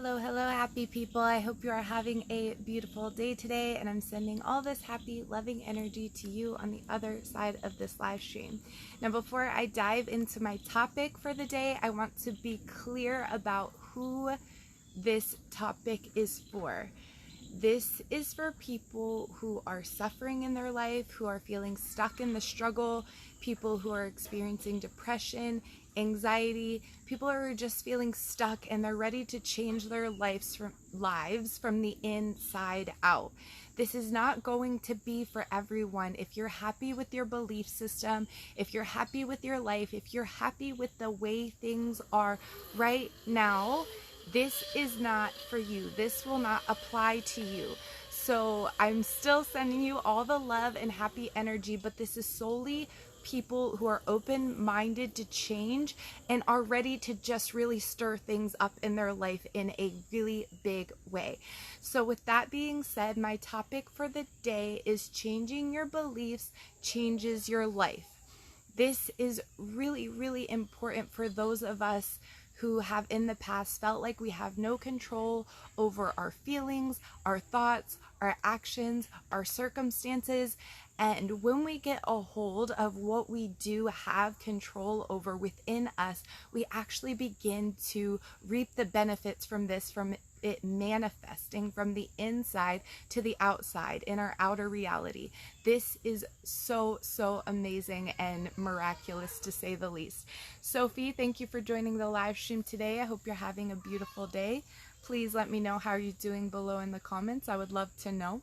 Hello, hello, happy people. I hope you are having a beautiful day today, and I'm sending all this happy, loving energy to you on the other side of this live stream. Now, before I dive into my topic for the day, I want to be clear about who this topic is for. This is for people who are suffering in their life, who are feeling stuck in the struggle, people who are experiencing depression, anxiety, people who are just feeling stuck and they're ready to change their lives from the inside out. This is not going to be for everyone. If you're happy with your belief system, if you're happy with your life, if you're happy with the way things are right now, this is not for you. This will not apply to you. So I'm still sending you all the love and happy energy, but this is solely people who are open-minded to change and are ready to just really stir things up in their life in a really big way. So with that being said, my topic for the day is changing your beliefs changes your life. This is really, really important for those of us who have in the past felt like we have no control over our feelings, our thoughts, our actions, our circumstances. And when we get a hold of what we do have control over within us, we actually begin to reap the benefits from this, from it manifesting from the inside to the outside in our outer reality. This is so amazing and miraculous, to say the least. Sophie, thank you for joining the live stream today. I hope you're having a beautiful day. Please let me know how you're doing below in the comments. I would love to know.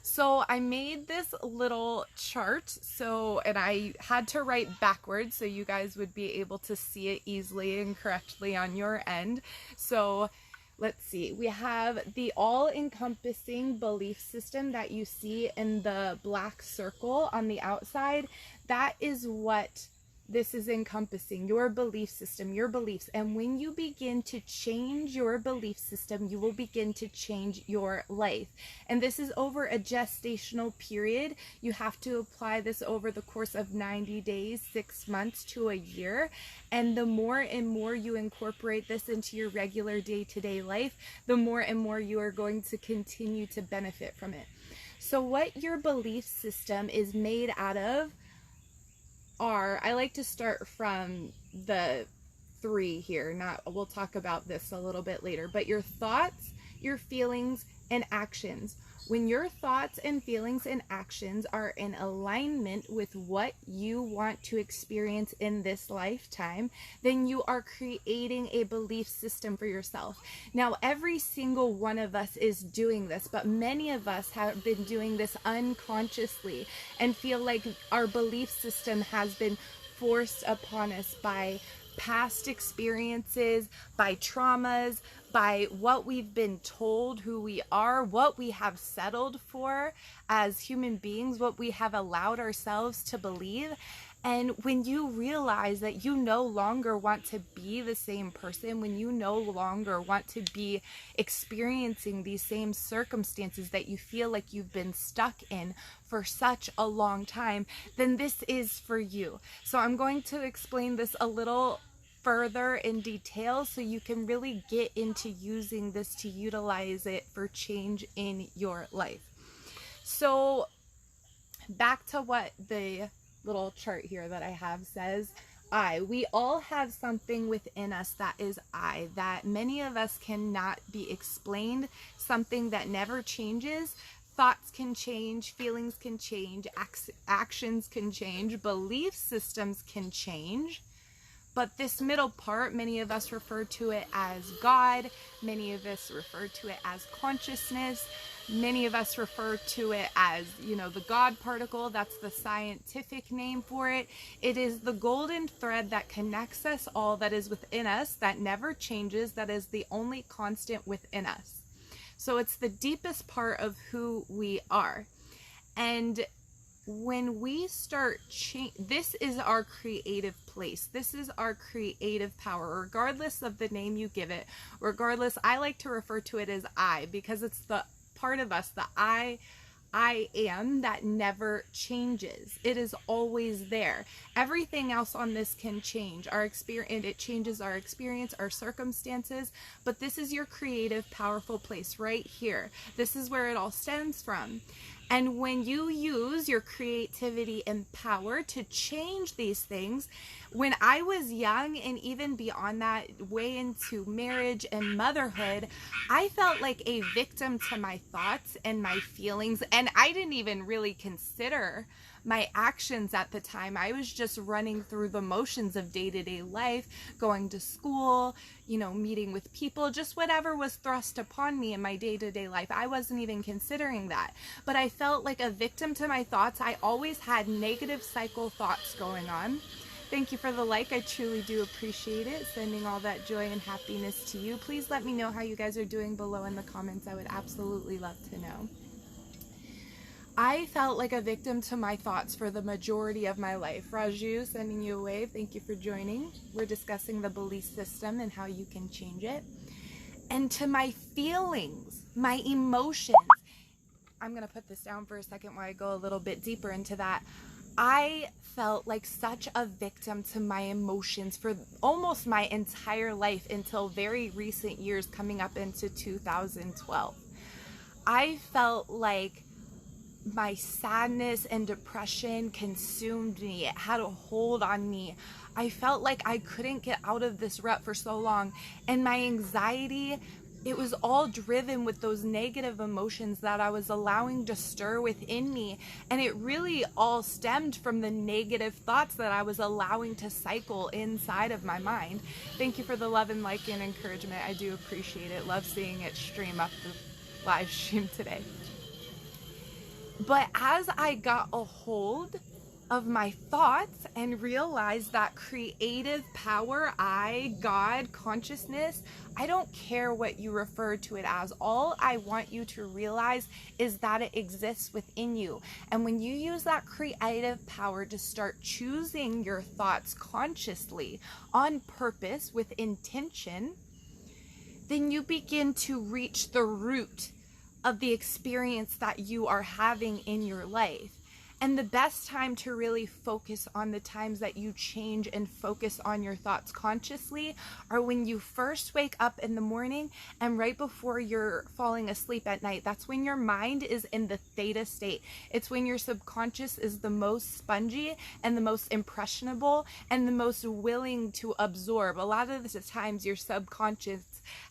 So I made this little chart, and I had to write backwards so you guys would be able to see it easily and correctly on your end. So let's see, we have the all-encompassing belief system that you see in the black circle on the outside. That is what this is encompassing, your belief system, your beliefs. And when you begin to change your belief system, you will begin to change your life. And this is over a gestational period. You have to apply this over the course of 90 days, 6 months to a year. And the more and more you incorporate this into your regular day-to-day life, the more and more you are going to continue to benefit from it. So what your belief system is made out of I like to start from the 3 here. We'll talk about this a little bit later, but your thoughts, your feelings, and actions. When your thoughts and feelings and actions are in alignment with what you want to experience in this lifetime, then you are creating a belief system for yourself. Now, every single one of us is doing this, but many of us have been doing this unconsciously and feel like our belief system has been forced upon us by past experiences, by traumas, by what we've been told who we are, what we have settled for as human beings, what we have allowed ourselves to believe. And when you realize that you no longer want to be the same person, when you no longer want to be experiencing these same circumstances that you feel like you've been stuck in for such a long time, then this is for you. So I'm going to explain this a little further in detail so you can really get into using this to utilize it for change in your life. So back to what the little chart here that I have says. We all have something within us that is that many of us cannot be explained, something that never changes. Thoughts can change, feelings can change, actions can change, belief systems can change. But this middle part, many of us refer to it as God. Many of us refer to it as consciousness. Many of us refer to it as, the God particle. That's the scientific name for it. It is the golden thread that connects us all, that is within us, that never changes, that is the only constant within us. So it's the deepest part of who we are. And when we start this is our creative place. This is our creative power, regardless of the name you give it. Regardless, I like to refer to it as I, because it's the part of us, the I I am that never changes. It is always there. Everything else on this can change. Our experience, and it changes our experience, our circumstances, but this is your creative, powerful place right here. This is where it all stems from. And when you use your creativity and power to change these things, when I was young and even beyond that, way into marriage and motherhood, I felt like a victim to my thoughts and my feelings. And I didn't even really consider my actions at the time. I was just running through the motions of day-to-day life, going to school, meeting with people, just whatever was thrust upon me in my day-to-day life. I wasn't even considering that. But I felt like a victim to my thoughts. I always had negative cycle thoughts going on. Thank you for the like. I truly do appreciate it. Sending all that joy and happiness to you. Please let me know how you guys are doing below in the comments. I would absolutely love to know. I felt like a victim to my thoughts for the majority of my life. Raju, sending you a wave. Thank you for joining. We're discussing the belief system and how you can change it. And to my feelings, my emotions. I'm going to put this down for a second while I go a little bit deeper into that. I felt like such a victim to my emotions for almost my entire life until very recent years, coming up into 2012. I felt like my sadness and depression consumed me. It had a hold on me. I felt like I couldn't get out of this rut for so long. And my anxiety, it was all driven with those negative emotions that I was allowing to stir within me. And it really all stemmed from the negative thoughts that I was allowing to cycle inside of my mind. Thank you for the love and like and encouragement. I do appreciate it. Love seeing it stream up the live stream today. But as I got a hold of my thoughts and realized that creative power, God, consciousness, I don't care what you refer to it as. All I want you to realize is that it exists within you. And when you use that creative power to start choosing your thoughts consciously, on purpose, with intention, then you begin to reach the root of the experience that you are having in your life. And the best time to really focus on the times that you change and focus on your thoughts consciously are when you first wake up in the morning and right before you're falling asleep at night. That's when your mind is in the theta state. It's when your subconscious is the most spongy and the most impressionable and the most willing to absorb. A lot of the times your subconscious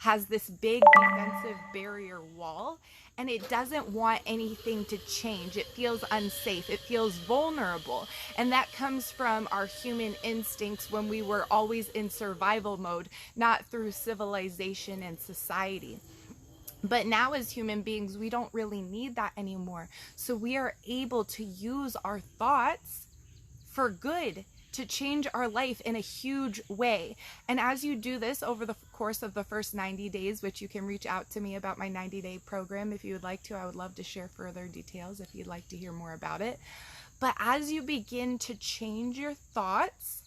has this big defensive barrier wall, and it doesn't want anything to change. It feels unsafe. It feels vulnerable. And that comes from our human instincts when we were always in survival mode, not through civilization and society. But now as human beings, we don't really need that anymore. So we are able to use our thoughts for good, to change our life in a huge way. And as you do this over the course of the first 90 days, which you can reach out to me about my 90-day program if you would like to. I would love to share further details if you'd like to hear more about it. But as you begin to change your thoughts,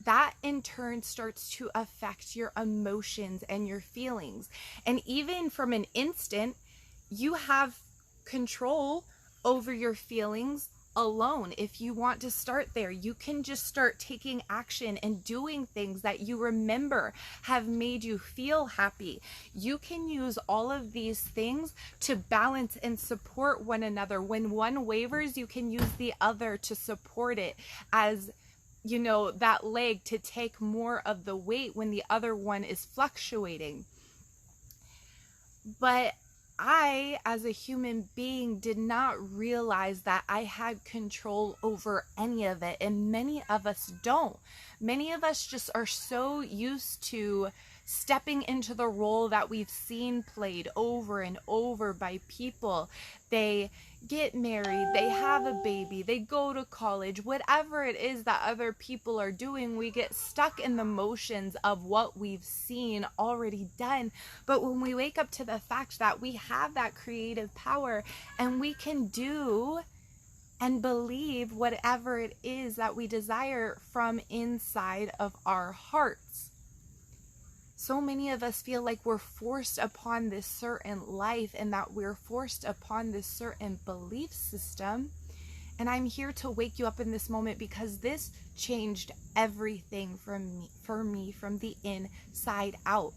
that in turn starts to affect your emotions and your feelings. And even from an instant, you have control over your feelings alone. If you want to start there, you can just start taking action and doing things that you remember have made you feel happy. You can use all of these things to balance and support one another. When one wavers, you can use the other to support it, as that leg to take more of the weight when the other one is fluctuating. But I, as a human being, did not realize that I had control over any of it. And many of us don't. Many of us just are so used to stepping into the role that we've seen played over and over by people. They get married, they have a baby, they go to college, whatever it is that other people are doing, we get stuck in the motions of what we've seen already done. But when we wake up to the fact that we have that creative power and we can do and believe whatever it is that we desire from inside of our hearts. So many of us feel like we're forced upon this certain life and that we're forced upon this certain belief system. And I'm here to wake you up in this moment because this changed everything for me from the inside out.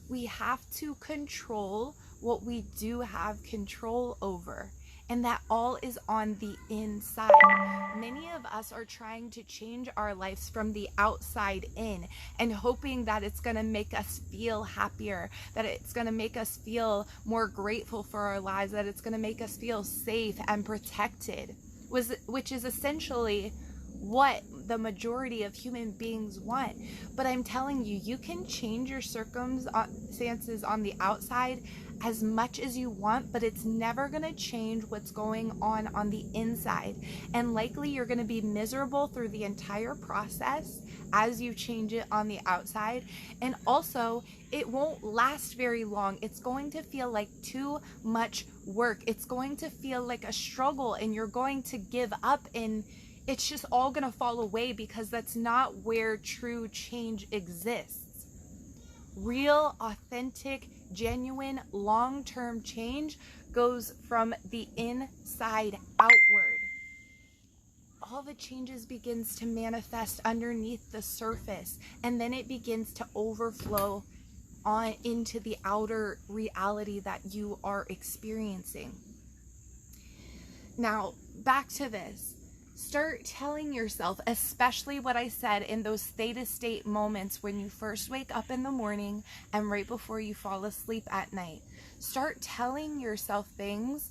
We have to control what we do have control over. And that all is on the inside. Many of us are trying to change our lives from the outside in and hoping that it's going to make us feel happier, that it's going to make us feel more grateful for our lives, that it's going to make us feel safe and protected, which is essentially what the majority of human beings want. But I'm telling you, you can change your circumstances on the outside as much as you want, but it's never going to change what's going on the inside. And likely you're going to be miserable through the entire process as you change it on the outside. And also, it won't last very long. It's going to feel like too much work. It's going to feel like a struggle, and you're going to give up, and it's just all going to fall away because that's not where true change exists. Real, authentic, genuine, long-term change goes from the inside outward. All the changes begins to manifest underneath the surface, and then it begins to overflow on into the outer reality that you are experiencing. Now, back to this. Start telling yourself, especially what I said in those theta state moments when you first wake up in the morning and right before you fall asleep at night. Start telling yourself things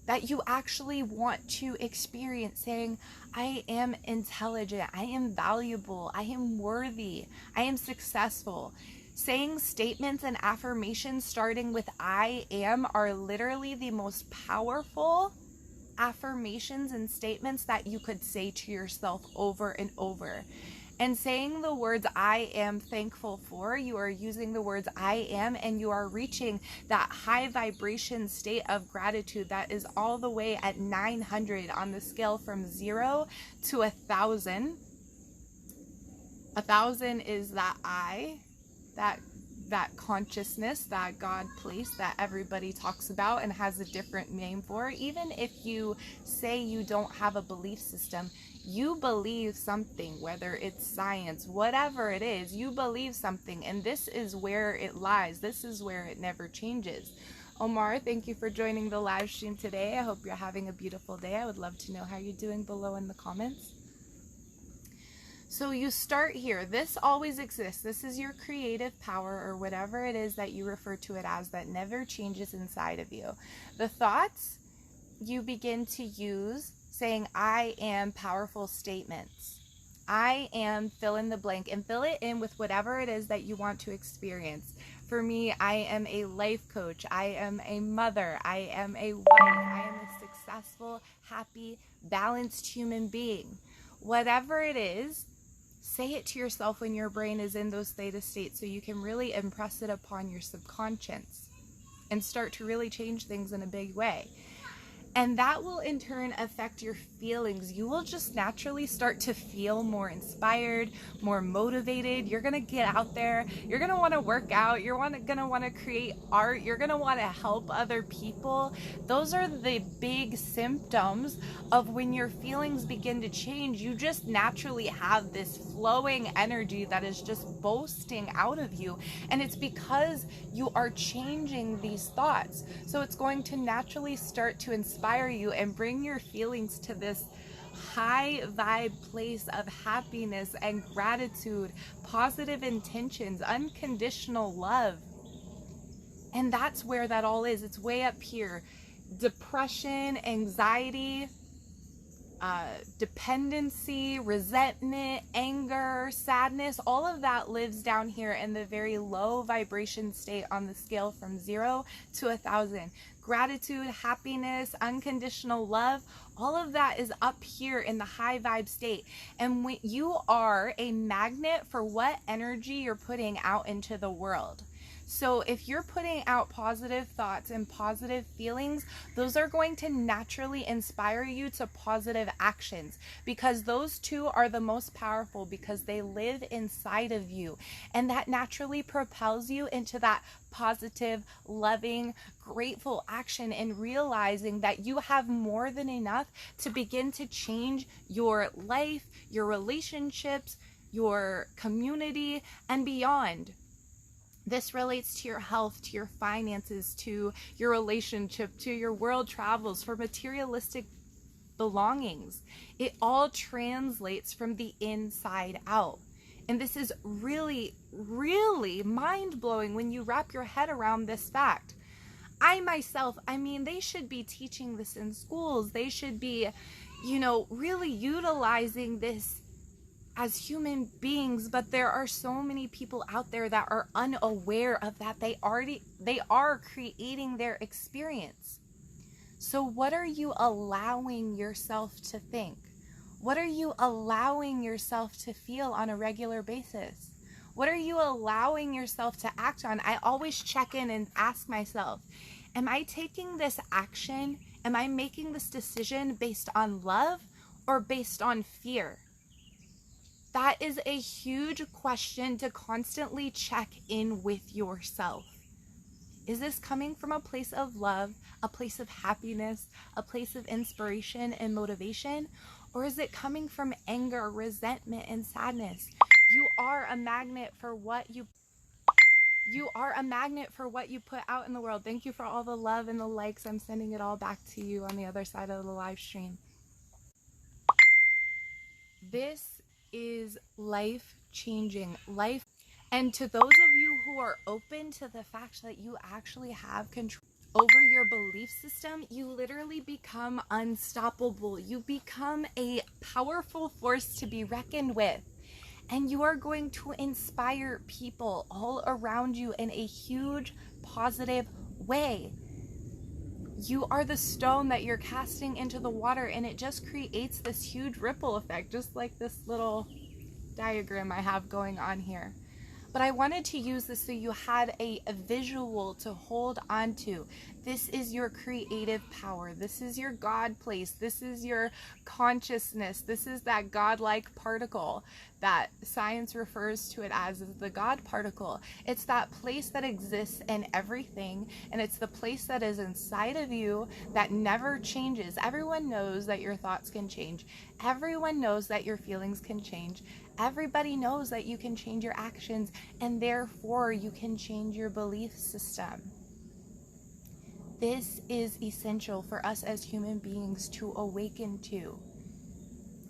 that you actually want to experience, saying, I am intelligent, I am valuable, I am worthy, I am successful. Saying statements and affirmations starting with I am are literally the most powerful affirmations and statements that you could say to yourself over and over. And saying the words I am thankful for, you are using the words I am, and you are reaching that high vibration state of gratitude that is all the way at 900 on the scale from 0 to 1,000. 1,000 is that I, that consciousness, that God place that everybody talks about and has a different name for. Even if you say you don't have a belief system, you believe something, whether it's science, whatever it is, you believe something, and this is where it lies. This is where it never changes. Omar, thank you for joining the live stream today. I hope you're having a beautiful day. I would love to know how you're doing below in the comments. So you start here. This always exists. This is your creative power, or whatever it is that you refer to it as, that never changes inside of you. The thoughts you begin to use saying I am powerful statements. I am fill in the blank, and fill it in with whatever it is that you want to experience. For me, I am a life coach. I am a mother. I am a wife. I am a successful, happy, balanced human being. Whatever it is, say it to yourself when your brain is in those theta states so you can really impress it upon your subconscious and start to really change things in a big way. And that will in turn affect your feelings. You will just naturally start to feel more inspired, more motivated. You're going to get out there. You're going to want to work out. You're going to want to create art. You're going to want to help other people. Those are the big symptoms of when your feelings begin to change. You just naturally have this flowing energy that is just boasting out of you. And it's because you are changing these thoughts. So it's going to naturally start to inspire you and bring your feelings to this high vibe place of happiness and gratitude, positive intentions, unconditional love. And that's where that all is. It's way up here. Depression, anxiety, dependency, resentment, anger, sadness, all of that lives down here in the very low vibration state on the scale from 0 to 1,000. Gratitude, happiness, unconditional love, all of that is up here in the high vibe state. And when you are a magnet for what energy you're putting out into the world. So if you're putting out positive thoughts and positive feelings, those are going to naturally inspire you to positive actions, because those two are the most powerful, because they live inside of you, and that naturally propels you into that positive, loving, grateful action, and realizing that you have more than enough to begin to change your life, your relationships, your community, and beyond. This relates to your health, to your finances, to your relationship, to your world travels, for materialistic belongings. It all translates from the inside out. And this is really, really mind-blowing when you wrap your head around this fact. I myself, they should be teaching this in schools. They should be, really utilizing this as human beings, but there are so many people out there that are unaware of that. They are creating their experience. So what are you allowing yourself to think? What are you allowing yourself to feel on a regular basis? What are you allowing yourself to act on? I always check in and ask myself, am I taking this action? Am I making this decision based on love or based on fear? That is a huge question to constantly check in with yourself. Is this coming from a place of love, a place of happiness, a place of inspiration and motivation? Or is it coming from anger, resentment, and sadness? You are a magnet for what you put out in the world. Thank you for all the love and the likes. I'm sending it all back to you on the other side of the live stream. This is life-changing. And to those of you who are open to the fact that you actually have control over your belief system, you literally become unstoppable. You become a powerful force to be reckoned with. And you are going to inspire people all around you in a huge positive way. You are the stone that you're casting into the water, and it just creates this huge ripple effect, just like this little diagram I have going on here. But I wanted to use this so you had a visual to hold on to. This is your creative power. This is your God place. This is your consciousness. This is that godlike particle that science refers to it as the God particle. It's that place that exists in everything, and it's the place that is inside of you that never changes. Everyone knows that your thoughts can change. Everyone knows that your feelings can change. Everybody knows that you can change your actions, and therefore you can change your belief system. This is essential for us as human beings to awaken to.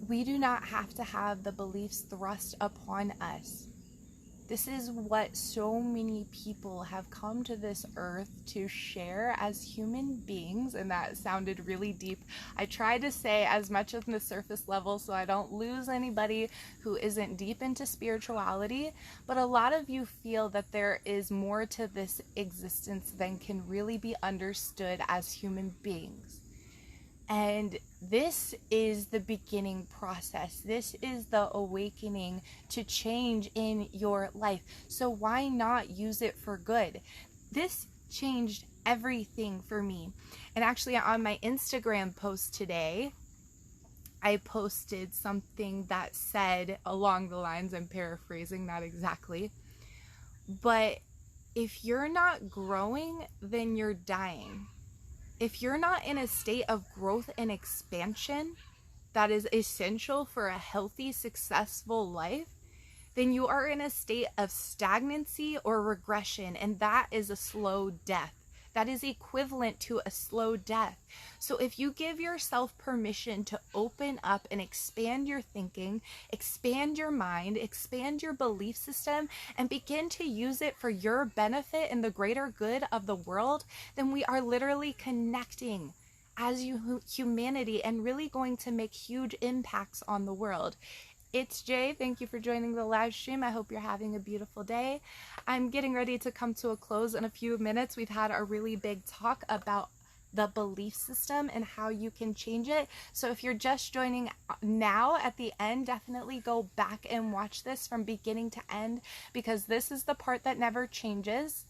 We do not have to have the beliefs thrust upon us. This is what so many people have come to this earth to share as human beings, and that sounded really deep. I try to say as much on the surface level so I don't lose anybody who isn't deep into spirituality, but a lot of you feel that there is more to this existence than can really be understood as human beings. And this is the beginning process. This is the awakening to change in your life. So why not use it for good? This changed everything for me. And actually on my Instagram post today, I posted something that said along the lines, I'm paraphrasing, not exactly, but if you're not growing, then you're dying. If you're not in a state of growth and expansion that is essential for a healthy, successful life, then you are in a state of stagnancy or regression, and that is a slow death. That is equivalent to a slow death. So if you give yourself permission to open up and expand your thinking, expand your mind, expand your belief system, and begin to use it for your benefit and the greater good of the world, then we are literally connecting as humanity and really going to make huge impacts on the world. It's Jay. Thank you for joining the live stream. I hope you're having a beautiful day. I'm getting ready to come to a close in a few minutes. We've had a really big talk about the belief system and how you can change it. So if you're just joining now at the end, definitely go back and watch this from beginning to end, because this is the part that never changes.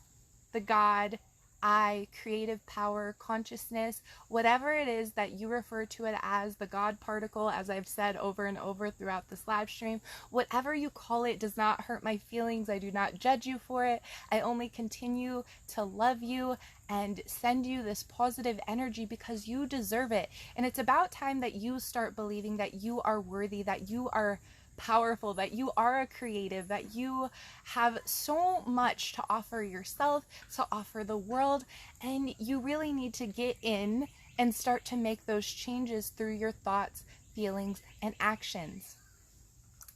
the God, I, creative power, consciousness, whatever it is that you refer to it as, the God particle, as I've said over and over throughout this live stream, whatever you call it does not hurt my feelings. I do not judge you for it. I only continue to love you and send you this positive energy because you deserve it. And it's about time that you start believing that you are worthy, that you are powerful, that you are a creative, that you have so much to offer yourself, to offer the world, and you really need to get in and start to make those changes through your thoughts, feelings, and actions.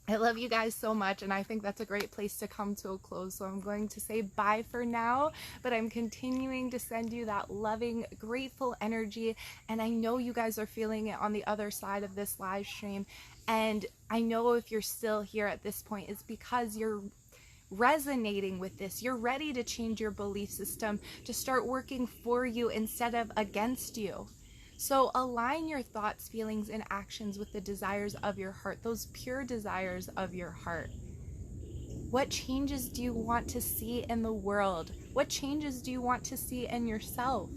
I love you guys so much, and I think that's a great place to come to a close. So I'm going to say bye for now, but I'm continuing to send you that loving, grateful energy, and I know you guys are feeling it on the other side of this live stream. And I know if you're still here at this point, it's because you're resonating with this. You're ready to change your belief system, to start working for you instead of against you. So align your thoughts, feelings, and actions with the desires of your heart, those pure desires of your heart. What changes do you want to see in the world? What changes do you want to see in yourself?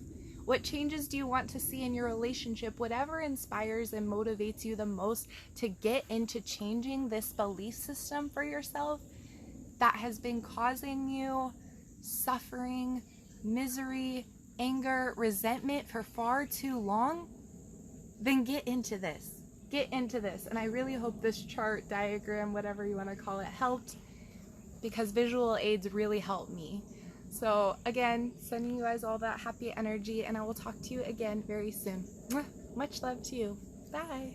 What changes do you want to see in your relationship? Whatever inspires and motivates you the most to get into changing this belief system for yourself that has been causing you suffering, misery, anger, resentment for far too long, then get into this. Get into this. And I really hope this chart, diagram, whatever you want to call it, helped, because visual aids really help me. So again, sending you guys all that happy energy, and I will talk to you again very soon. Much love to you. Bye.